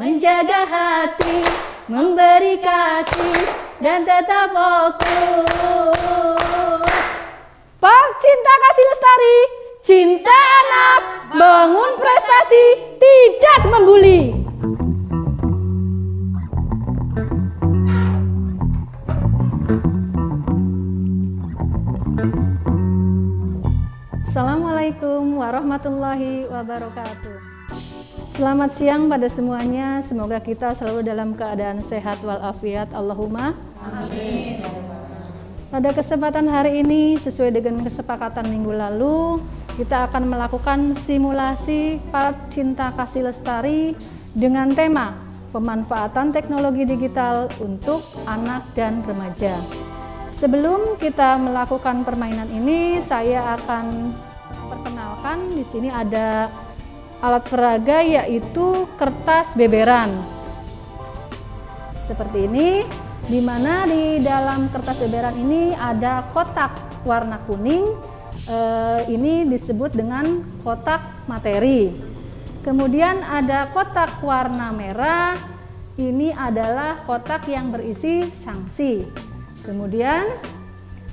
menjaga hati, memberi kasih, dan tetap fokus. Park Cinta Kasih Lestari, cinta anak, bangun prestasi, tidak membuli. Assalamualaikum warahmatullahi wabarakatuh. Selamat siang pada semuanya. Semoga kita selalu dalam keadaan sehat walafiat. Allahumma amin. Pada kesempatan hari ini, sesuai dengan kesepakatan minggu lalu, kita akan melakukan simulasi Park Cinta Kasih Lestari dengan tema pemanfaatan teknologi digital untuk anak dan remaja. Sebelum kita melakukan permainan ini, saya akan perkenalkan. Di sini ada alat peraga, yaitu kertas beberan. Seperti ini, di mana di dalam kertas beberan ini ada kotak warna kuning. Ini disebut dengan kotak materi. Kemudian ada kotak warna merah. Ini adalah kotak yang berisi sanksi. Kemudian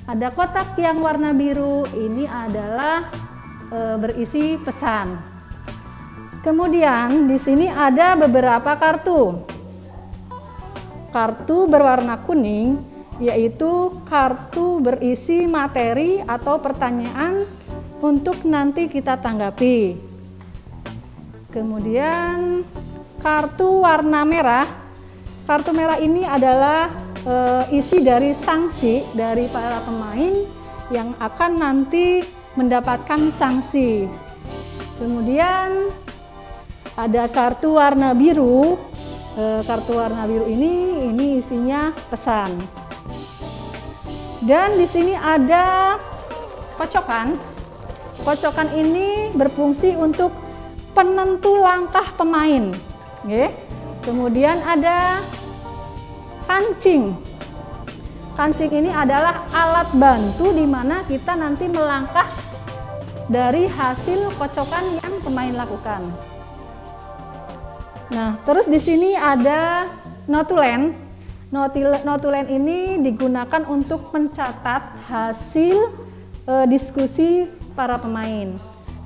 ada kotak yang warna biru, ini adalah berisi pesan. Kemudian di sini ada beberapa kartu. Kartu berwarna kuning yaitu kartu berisi materi atau pertanyaan untuk nanti kita tanggapi. Kemudian kartu warna merah. Kartu merah ini adalah isi dari sanksi dari para pemain yang akan nanti mendapatkan sanksi. Kemudian ada kartu warna biru. Kartu warna biru ini isinya pesan. Dan di sini ada kocokan. Kocokan ini berfungsi untuk penentu langkah pemain. Oke. Kemudian ada kancing. Kancing ini adalah alat bantu di mana kita nanti melangkah dari hasil kocokan yang pemain lakukan. Nah, terus di sini ada notulen. Notulen ini digunakan untuk mencatat hasil diskusi para pemain.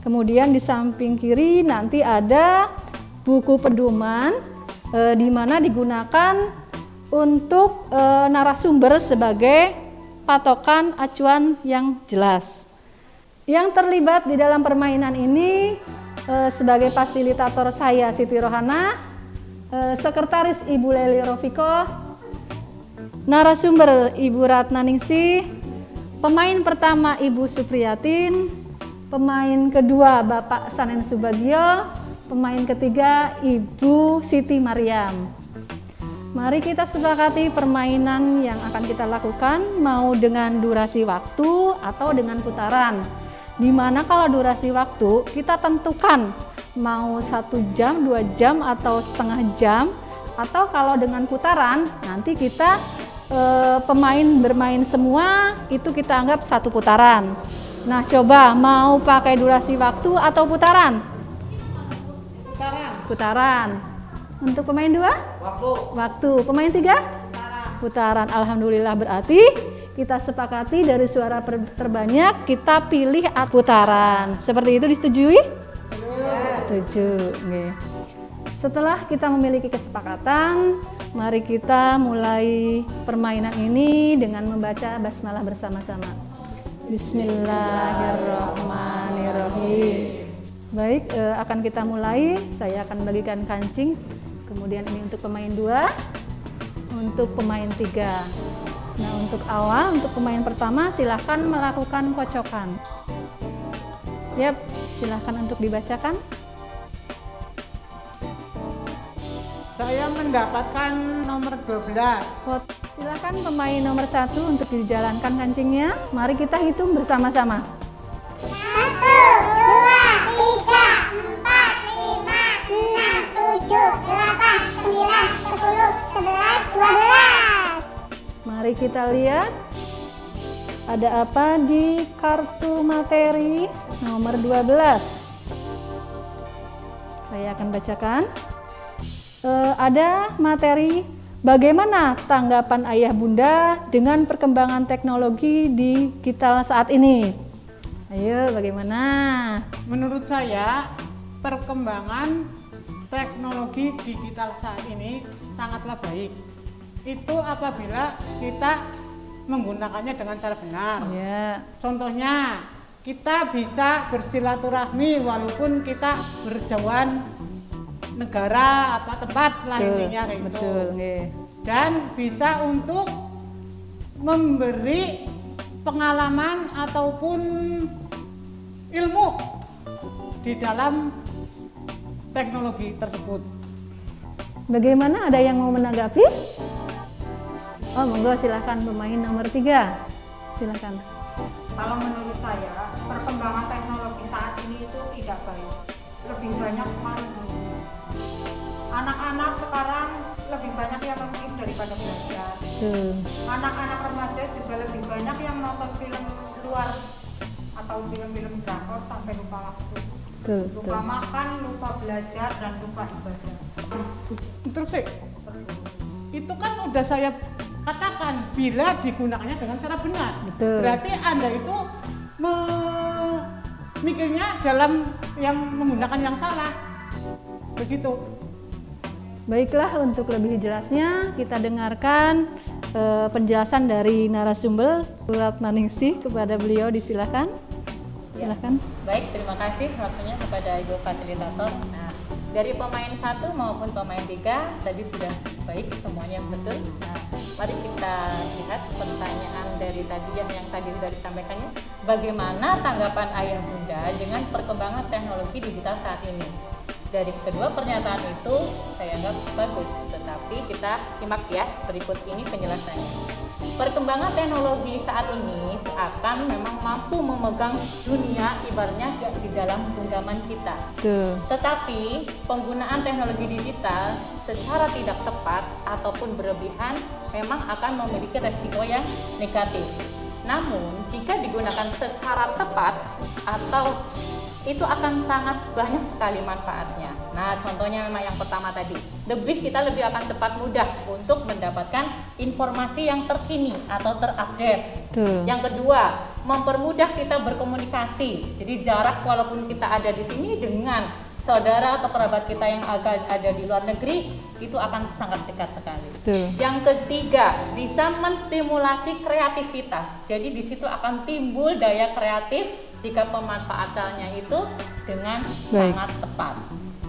Kemudian di samping kiri nanti ada buku pedoman di mana digunakan untuk narasumber sebagai patokan acuan yang jelas. Yang terlibat di dalam permainan ini sebagai fasilitator saya Siti Rohana, sekretaris Ibu Leli Rofiko, narasumber Ibu Ratna Ningsih, pemain pertama Ibu Supriyatin, pemain kedua Bapak Sanen Subagio, pemain ketiga Ibu Siti Mariam. Mari kita sepakati permainan yang akan kita lakukan, mau dengan durasi waktu atau dengan putaran. Dimana kalau durasi waktu kita tentukan mau 1 jam, 2 jam atau setengah jam, atau kalau dengan putaran nanti kita pemain bermain semua itu kita anggap 1 putaran. Nah, coba mau pakai durasi waktu atau putaran? Putaran. Untuk pemain 2? Waktu. Pemain 3? Putaran. Alhamdulillah, berarti kita sepakati dari suara terbanyak kita pilih putaran. Seperti itu disetujui? Setuju. Oke. Setelah kita memiliki kesepakatan, mari kita mulai permainan ini dengan membaca basmalah bersama-sama. Bismillahirrahmanirrahim. Baik, akan kita mulai. Saya akan bagikan kancing. Kemudian ini untuk pemain 2, untuk pemain 3. Nah, untuk awal, untuk pemain pertama silahkan melakukan kocokan. Yap, silahkan untuk dibacakan. Saya mendapatkan nomor 12. Silahkan pemain nomor 1 untuk dijalankan kancingnya. Mari kita hitung bersama-sama. 1, 2, 3, 4, 5, 6, 7, 8, 9, 10, 11, 12. Mari kita lihat ada apa di kartu materi nomor 12. Saya akan bacakan. ada materi bagaimana tanggapan ayah bunda dengan perkembangan teknologi digital saat ini. Ayo, bagaimana? Menurut saya, perkembangan teknologi digital saat ini sangatlah baik. Itu apabila kita menggunakannya dengan cara benar. Ya. Contohnya, kita bisa bersilaturahmi walaupun kita berjauhan negara apa tempat lah intinya kayak gitu. Betul, nggih. Dan bisa untuk memberi pengalaman ataupun ilmu di dalam teknologi tersebut. Bagaimana, ada yang mau menanggapi? Oh, monggo silakan pemain nomor 3. Silakan. Kalau menurut saya, perkembangan teknologi saat ini itu tidak baik. Lebih banyak main. Anak-anak sekarang lebih banyak yang game daripada belajar. Anak-anak remaja juga lebih banyak yang nonton film luar atau film-film drakor sampai lupa waktu. Lupa makan, lupa belajar, dan lupa ibadah. Terus sih, itu kan udah saya katakan bila digunakannya dengan cara benar. Betul. Berarti Anda itu mikirnya dalam yang menggunakan yang salah. Begitu. Baiklah, untuk lebih jelasnya kita dengarkan penjelasan dari narasumber Suratmaningsih. Kepada beliau disilakan. Silakan. Baik, terima kasih waktunya kepada Ibu Fasilitator. Nah, dari pemain 1 maupun pemain 3 tadi sudah baik, semuanya betul. Nah, mari kita lihat pertanyaan dari tadi yang tadi sudah disampaikannya. Bagaimana tanggapan ayah bunda dengan perkembangan teknologi digital saat ini? Dari kedua pernyataan itu saya anggap bagus, tetapi kita simak ya berikut ini penjelasannya. Perkembangan teknologi saat ini seakan memang mampu memegang dunia ibaratnya di dalam genggaman kita. Tetapi penggunaan teknologi digital secara tidak tepat ataupun berlebihan memang akan memiliki resiko yang negatif. Namun jika digunakan secara tepat atau itu akan sangat banyak sekali manfaatnya. Nah, contohnya memang yang pertama tadi, kita lebih akan cepat mudah untuk mendapatkan informasi yang terkini atau terupdate. Yang kedua, mempermudah kita berkomunikasi. Jadi jarak walaupun kita ada di sini dengan saudara atau kerabat kita yang ada di luar negeri itu akan sangat dekat sekali. Yang ketiga, bisa menstimulasi kreativitas. Jadi di situ akan timbul daya kreatif jika pemanfaatannya itu dengan sangat tepat.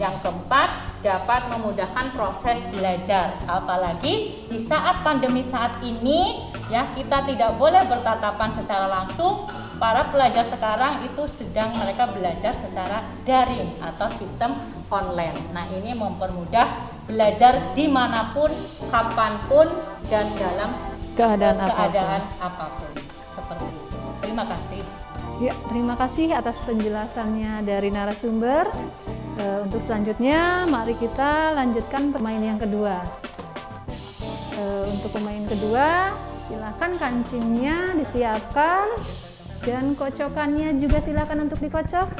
Yang keempat, dapat memudahkan proses belajar. Apalagi di saat pandemi saat ini ya, kita tidak boleh bertatapan secara langsung. Para pelajar sekarang itu sedang mereka belajar secara daring atau sistem online. Nah, ini mempermudah belajar dimanapun, kapanpun, dan dalam keadaan apapun. Seperti itu. Terima kasih. Ya, terima kasih atas penjelasannya dari narasumber. Untuk selanjutnya, mari kita lanjutkan pemain yang kedua. Untuk pemain kedua, silakan kancingnya disiapkan dan kocokannya juga silakan untuk dikocok.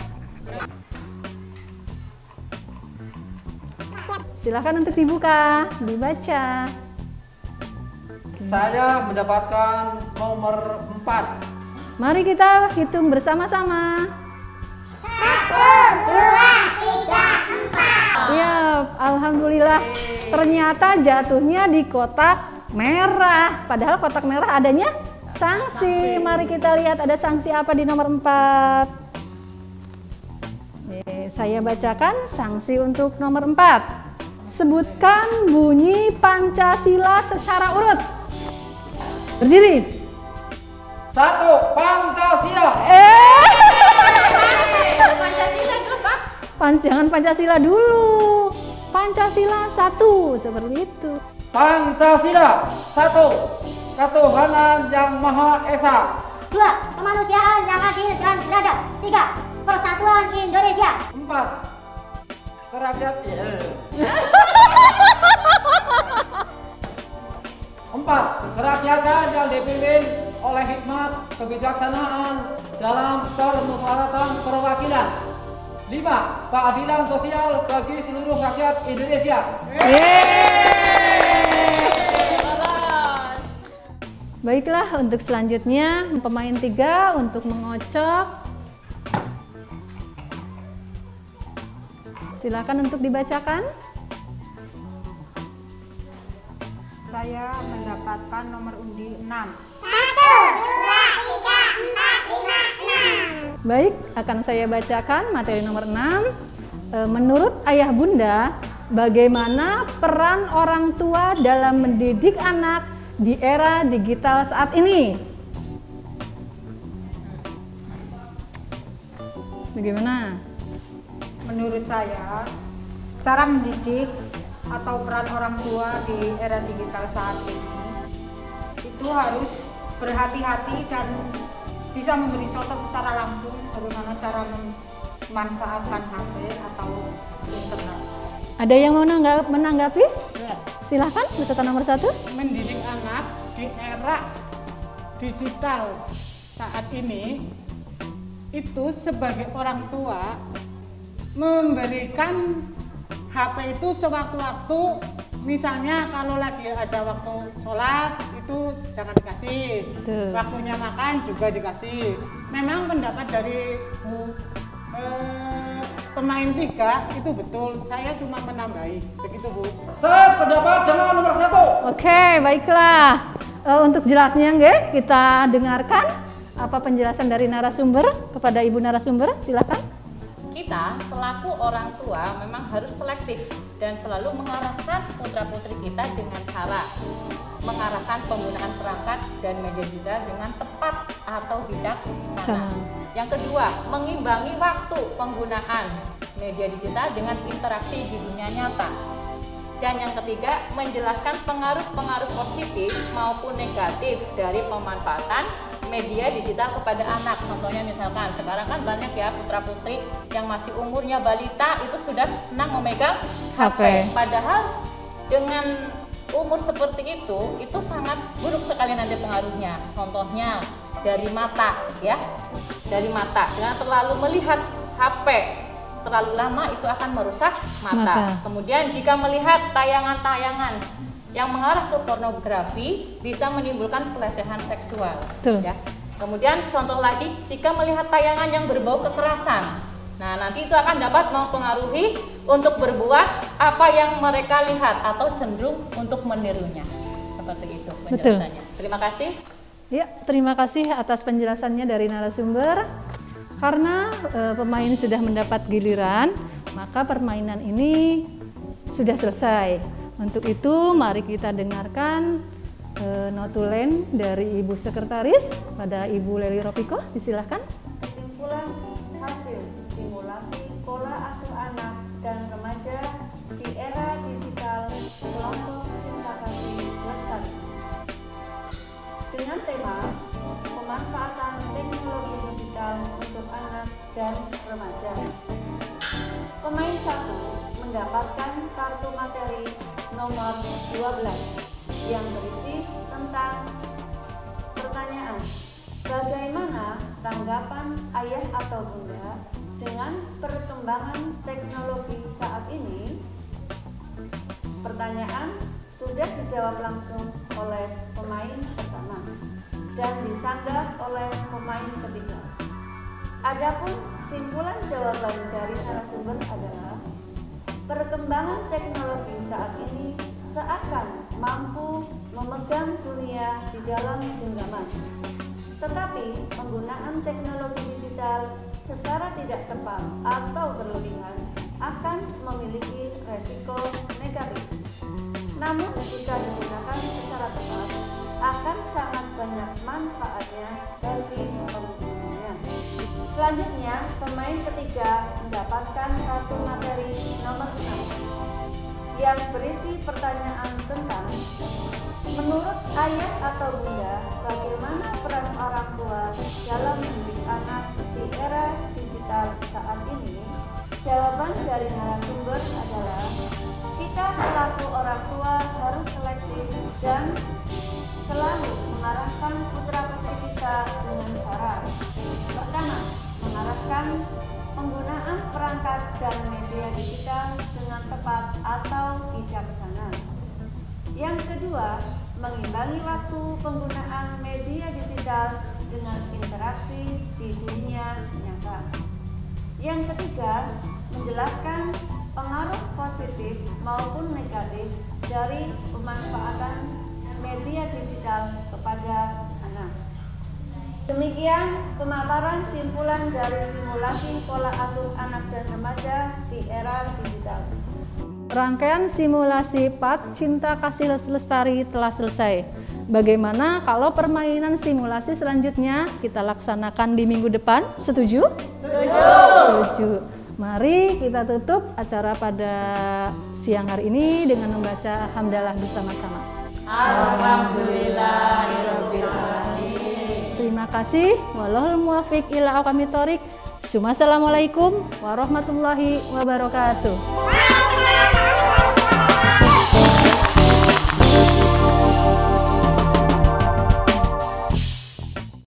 Silakan untuk dibuka, dibaca. Saya mendapatkan nomor 4. Mari kita hitung bersama-sama. 1, 2, 3, 4. Ya, alhamdulillah. Ternyata jatuhnya di kotak merah. Padahal kotak merah adanya sanksi. Mari kita lihat ada sanksi apa di nomor 4. Saya bacakan sanksi untuk nomor 4. Sebutkan bunyi Pancasila secara urut. Berdiri. 1. Pancasila. Pancasila dulu, Pak. Jangan Pancasila dulu. Pancasila 1, seperti itu. Pancasila 1. Ketuhanan yang Maha Esa. 2. Kemanusiaan yang adil dan beradab. 3. Persatuan Indonesia. 4. Kerakyat 4. Kerakyatan yang dipimpin oleh hikmat kebijaksanaan dalam permusyawaratan perwakilan. 5. Keadilan sosial bagi seluruh rakyat Indonesia. Baiklah, untuk selanjutnya pemain 3 untuk mengocok. Silakan untuk dibacakan. Saya mendapatkan nomor undi 6. 1, 2, 3, 4, 5, 6. Baik, akan saya bacakan materi nomor 6. Menurut ayah bunda, bagaimana peran orang tua dalam mendidik anak di era digital saat ini? Bagaimana? Menurut saya, cara mendidik atau peran orang tua di era digital saat ini itu harus berhati-hati dan bisa memberi contoh secara langsung bagaimana cara memanfaatkan HP atau internet. Ada yang mau menanggapi? Ya, Silahkan, peserta nomor 1. mendidik anak di era digital saat ini itu sebagai orang tua memberikan HP itu sewaktu-waktu, misalnya kalau lagi ada waktu sholat itu jangan dikasih, Tuh. waktunya makan juga dikasih. Memang pendapat dari pemain 3 itu betul, saya cuma menambahi, begitu Bu. Saya pendapat dengan nomor 1. Oke, baiklah. Untuk jelasnya nggih, kita dengarkan apa penjelasan dari narasumber kepada Ibu narasumber. Silakan. Kita selaku orang tua memang harus selektif dan selalu mengarahkan putra-putri kita dengan cara mengarahkan penggunaan perangkat dan media digital dengan tepat atau bijaksana. Sama. Yang kedua, mengimbangi waktu penggunaan media digital dengan interaksi di dunia nyata. Dan yang ketiga, menjelaskan pengaruh-pengaruh positif maupun negatif dari pemanfaatan media digital kepada anak. Contohnya misalkan sekarang kan banyak ya putra-putri yang masih umurnya balita itu sudah senang memegang HP. Padahal dengan umur seperti itu sangat buruk sekali nanti pengaruhnya. Contohnya dari mata ya. Dari mata. Dengan terlalu melihat HP terlalu lama itu akan merusak mata. Kemudian jika melihat tayangan-tayangan yang mengarah ke pornografi bisa menimbulkan pelecehan seksual. Betul. Ya. Kemudian contoh lagi, jika melihat tayangan yang berbau kekerasan, nah nanti itu akan dapat mempengaruhi untuk berbuat apa yang mereka lihat atau cenderung untuk menirunya. Seperti itu penjelasannya. Betul. Terima kasih. Ya, terima kasih atas penjelasannya dari narasumber. Karena pemain sudah mendapat giliran, maka permainan ini sudah selesai. Untuk itu, mari kita dengarkan notulen dari Ibu Sekretaris pada Ibu Leli Ropiko. Disilahkan. Kesimpulan hasil simulasi pola asuh anak dan remaja di era digital kelompok Cinta Kasih Lestari dengan tema pemanfaatan teknologi digital untuk anak dan remaja. Pemain 1 mendapatkan kartu materi nomor 12 yang berisi tentang pertanyaan bagaimana tanggapan ayah atau bunda dengan perkembangan teknologi saat ini. Pertanyaan sudah dijawab langsung oleh pemain pertama dan disanggah oleh pemain ketiga. Adapun simpulan jawaban dari narasumber adalah perkembangan teknologi saat ini seakan mampu memegang dunia di dalam genggaman. Tetapi penggunaan teknologi digital secara tidak tepat atau berlebihan akan memiliki resiko negatif. Namun jika digunakan secara tepat, akan sangat banyak manfaatnya bagi penggunanya. Selanjutnya, pemain ketiga mendapatkan kartu materi nomor 6 yang berisi pertanyaan tentang menurut ayah atau bunda, bagaimana peran orang tua dalam mendidik anak di era digital saat ini? Jawaban dari narasumber adalah kita selaku orang tua harus selektif dan selalu mengarahkan putra-putri kita dengan cara pertama, mengarahkan penggunaan perangkat media digital dengan tepat atau bijaksana. Yang kedua, mengimbangi waktu penggunaan media digital dengan interaksi di dunia nyata. Yang ketiga, menjelaskan pengaruh positif maupun negatif dari pemanfaatan media digital kepada anak. Demikian pemaparan simpulan dari simulasi pola asuh anak dan remaja di era digital. Rangkaian simulasi PAT Cinta Kasih Lestari telah selesai. Bagaimana kalau permainan simulasi selanjutnya kita laksanakan di minggu depan? Setuju? Setuju. Mari kita tutup acara pada siang hari ini dengan membaca hamdalah bersama-sama. Alhamdulillahirabbil alamin. Terima kasih. Wallahul muwaffiq ila aqwamit thoriq. Assalamualaikum warahmatullahi wabarakatuh.